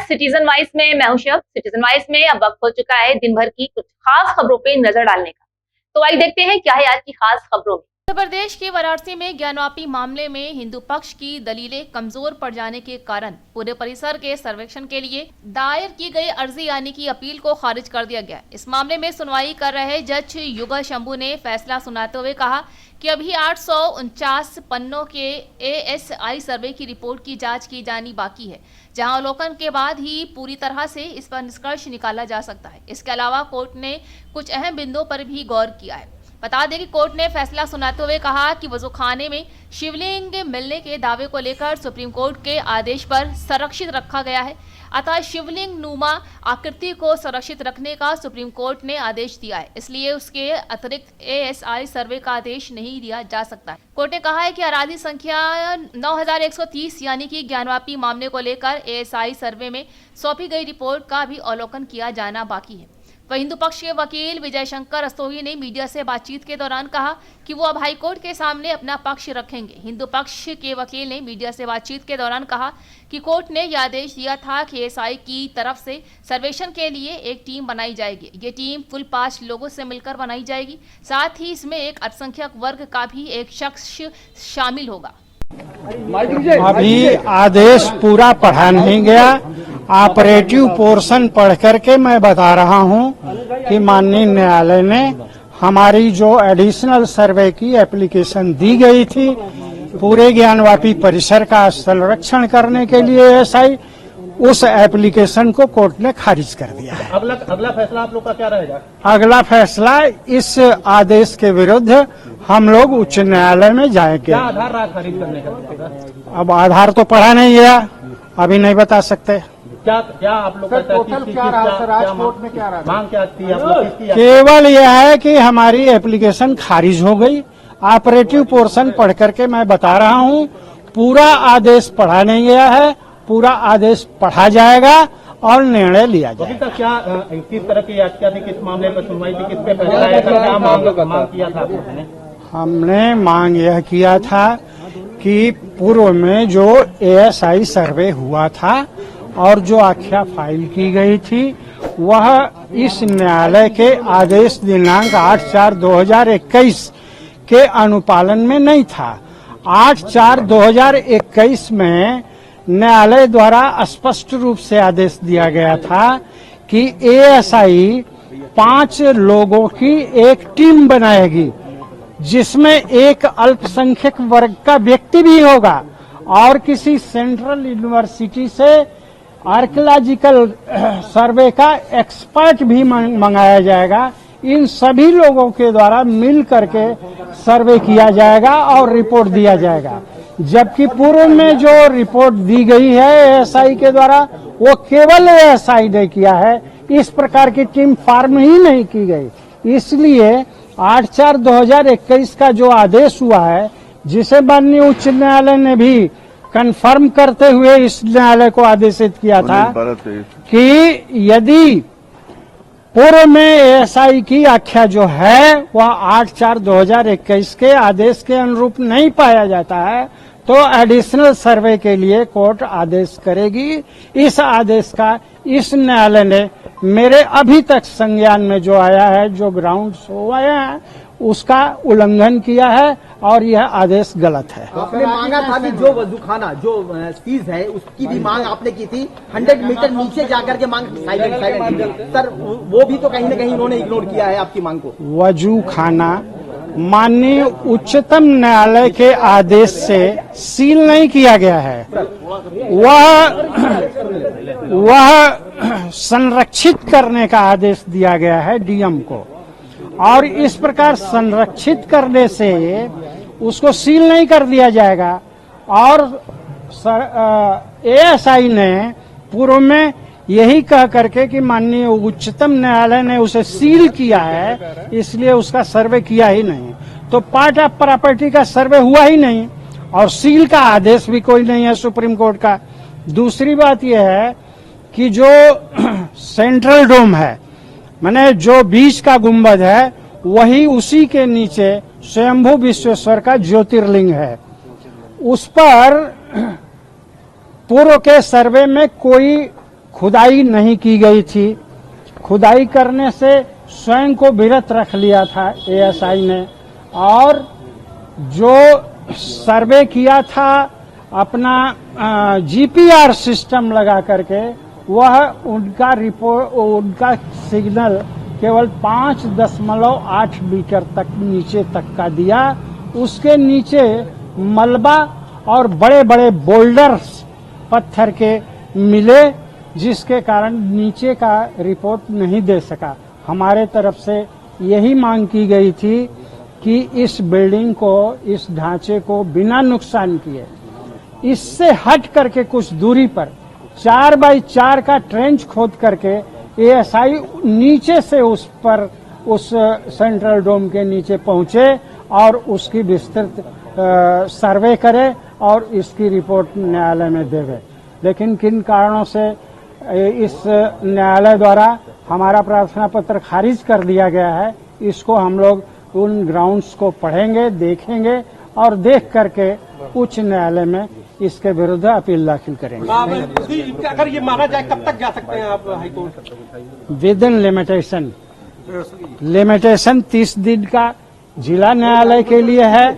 Citizen wise में। मैं हूं शब। सिटीजन वाइज में अब वक्त हो चुका है दिन भर की कुछ खास खबरों पे नजर डालने का। तो आइए देखते हैं क्या है आज की खास खबरों में। उत्तर प्रदेश के वाराणसी में ज्ञानवापी मामले में हिंदू पक्ष की दलीलें कमजोर पड़ जाने के कारण पूरे परिसर के सर्वेक्षण के लिए दायर की गई अर्जी यानी कि अपील को खारिज कर दिया गया। इस मामले में सुनवाई कर रहे जज युगल शंभू ने फैसला सुनाते हुए कहा कि अभी 849 पन्नों के ASI सर्वे की रिपोर्ट की जांच की जानी बाकी है, जहां अवलोकन के बाद ही पूरी तरह से इस पर निष्कर्ष निकाला जा सकता है। इसके अलावा कोर्ट ने कुछ अहम बिंदुओं पर भी गौर किया है। बता दें कि कोर्ट ने फैसला सुनाते हुए कहा कि वजूखाने में शिवलिंग मिलने के दावे को लेकर सुप्रीम कोर्ट के आदेश पर संरक्षित रखा गया है, अतः शिवलिंग नुमा आकृति को संरक्षित रखने का सुप्रीम कोर्ट ने आदेश दिया है, इसलिए उसके अतिरिक्त ASI सर्वे का आदेश नहीं दिया जा सकता है। कोर्ट ने कहा है कि आराधी संख्या 9130 यानी कि ज्ञानवापी मामले को लेकर ASI सर्वे में सौंपी गई रिपोर्ट का भी अवलोकन किया जाना बाकी है। वह हिंदू पक्ष के वकील विजय शंकर रस्तोगी ने मीडिया से बातचीत के दौरान कहा कि वो अब हाईकोर्ट के सामने अपना पक्ष रखेंगे। हिंदू पक्ष के वकील ने मीडिया से बातचीत के दौरान कहा कि कोर्ट ने यह आदेश दिया था कि ASI की तरफ से सर्वेक्षण के लिए एक टीम बनाई जाएगी। ये टीम कुल 5 लोगों से मिलकर बनाई जाएगी, साथ ही इसमें एक अल्पसंख्यक वर्ग का भी एक शख्स शामिल होगा। अभी आदेश पूरा पढ़ा नहीं गया, ऑपरेटिव पोर्शन पढ़ करके मैं बता रहा हूं कि माननीय न्यायालय ने हमारी जो एडिशनल सर्वे की एप्लीकेशन दी गई थी पूरे ज्ञानवापी परिसर का संरक्षण करने के लिए ASI, उस एप्लीकेशन को कोर्ट ने खारिज कर दिया है। अगला फैसला आप लोग का क्या रहेगा? अगला फैसला इस आदेश के विरुद्ध हम लोग उच्च न्यायालय में जाएंगे। क्या आधार रहा खारिज करने का? अब आधार तो पढ़ा नहीं गया, अभी नहीं बता सकते। क्या आप लोग मांग क्या थी आप लोग की? केवल यह है कि हमारी एप्लीकेशन खारिज हो गई। ऑपरेटिव पोर्शन पढ़ करके मैं बता रहा हूं, पूरा आदेश पढ़ा नहीं गया है, पूरा आदेश पढ़ा जाएगा और निर्णय लिया जाएगा। क्या किस तरह की याचिका थी, किस मामले पर सुनवाई थी, किस पे फैसला आया था, क्या मांग किया था आपने? हमने मांग यह किया था कि पूर्व में जो ASI सर्वे हुआ था और जो आख्या फाइल की गई थी वह इस न्यायालय के आदेश दिनांक 8/4/2021 के अनुपालन में नहीं था। 8/4/2021 में न्यायालय द्वारा स्पष्ट रूप से आदेश दिया गया था कि ASI 5 लोगों की एक टीम बनाएगी, जिसमें एक अल्पसंख्यक वर्ग का व्यक्ति भी होगा और किसी सेंट्रल यूनिवर्सिटी से आर्कियोलॉजिकल सर्वे का एक्सपर्ट भी मंगाया जाएगा। इन सभी लोगों के द्वारा मिल करके सर्वे किया जाएगा और रिपोर्ट दिया जाएगा। जबकि पूर्व में जो रिपोर्ट दी गई है ASI के द्वारा वो केवल ASI ने किया है, इस प्रकार की टीम फॉर्म ही नहीं की गई। इसलिए 8/4/2021 का जो आदेश हुआ है, जिसे माननीय उच्च न्यायालय ने भी कंफर्म करते हुए इस न्यायालय को आदेशित किया था कि यदि पूर्व में ASI की आख्या जो है वह 8/4/2021 के आदेश के अनुरूप नहीं पाया जाता है तो एडिशनल सर्वे के लिए कोर्ट आदेश करेगी। इस आदेश का इस न्यायालय ने मेरे अभी तक संज्ञान में जो आया है, जो ग्राउंड्स हुआ है, उसका उल्लंघन किया है और यह आदेश गलत है। आपने मांगा था कि जो वजूखाना जो सीज है उसकी भी मांग आपने की थी, 100 मीटर नीचे जाकर के मांग साइलेंट सर, वो भी तो कहीं न कहीं उन्होंने इग्नोर किया है आपकी मांग को। वजूखाना माननीय उच्चतम न्यायालय के आदेश से सील नहीं किया गया है, वह संरक्षित करने का आदेश दिया गया है DM को, और इस प्रकार संरक्षित करने से उसको सील नहीं कर दिया जाएगा। और ASI ने पूर्व में यही कह करके कि माननीय उच्चतम न्यायालय ने उसे सील किया है, इसलिए उसका सर्वे किया ही नहीं, तो पार्ट ऑफ प्रॉपर्टी का सर्वे हुआ ही नहीं और सील का आदेश भी कोई नहीं है सुप्रीम कोर्ट का। दूसरी बात यह है कि जो सेंट्रल डोम है, माने जो बीच का गुंबद है, वही उसी के नीचे स्वयंभू विश्वेश्वर का ज्योतिर्लिंग है। उस पर पूर्व के सर्वे में कोई खुदाई नहीं की गई थी। खुदाई करने से स्वयं को विरत रख लिया था एएसआई ने, और जो सर्वे किया था अपना जीपीआर सिस्टम लगा करके, वह उनका रिपोर्ट, उनका सिग्नल केवल 5.8 मीटर तक नीचे तक का दिया। उसके नीचे मलबा और बड़े बड़े बोल्डर्स पत्थर के मिले, जिसके कारण नीचे का रिपोर्ट नहीं दे सका। हमारे तरफ से यही मांग की गई थी कि इस बिल्डिंग को, इस ढांचे को बिना नुकसान किए, इससे हट करके कुछ दूरी पर 4x4 का ट्रेंच खोद करके एएसआई नीचे से उस पर, उस सेंट्रल डोम के नीचे पहुंचे और उसकी विस्तृत सर्वे करे और इसकी रिपोर्ट न्यायालय में देवे। लेकिन किन कारणों से इस न्यायालय द्वारा हमारा प्रार्थना पत्र खारिज कर दिया गया है, इसको हम लोग उन ग्राउंड्स को पढ़ेंगे, देखेंगे और देख करके उच्च न्यायालय में इसके विरुद्ध अपील दाखिल करेंगे। अगर ये माना जाए कब तक जा सकते हैं आप हाईकोर्ट? विद इन लिमिटेशन 30 दिन का जिला न्यायालय के लिए है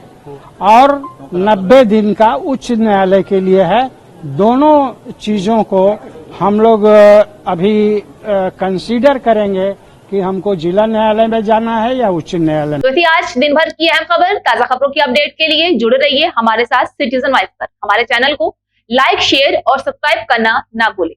और 90 दिन का उच्च न्यायालय के लिए है। दोनों चीजों को हम लोग अभी कंसीडर करेंगे कि हमको जिला न्यायालय में जाना है या उच्च न्यायालय में। तो थी आज दिन भर की अहम खबर। ताजा खबरों की अपडेट के लिए जुड़े रहिए हमारे साथ सिटीजन वाइस पर। हमारे चैनल को लाइक, शेयर और सब्सक्राइब करना ना भूलें।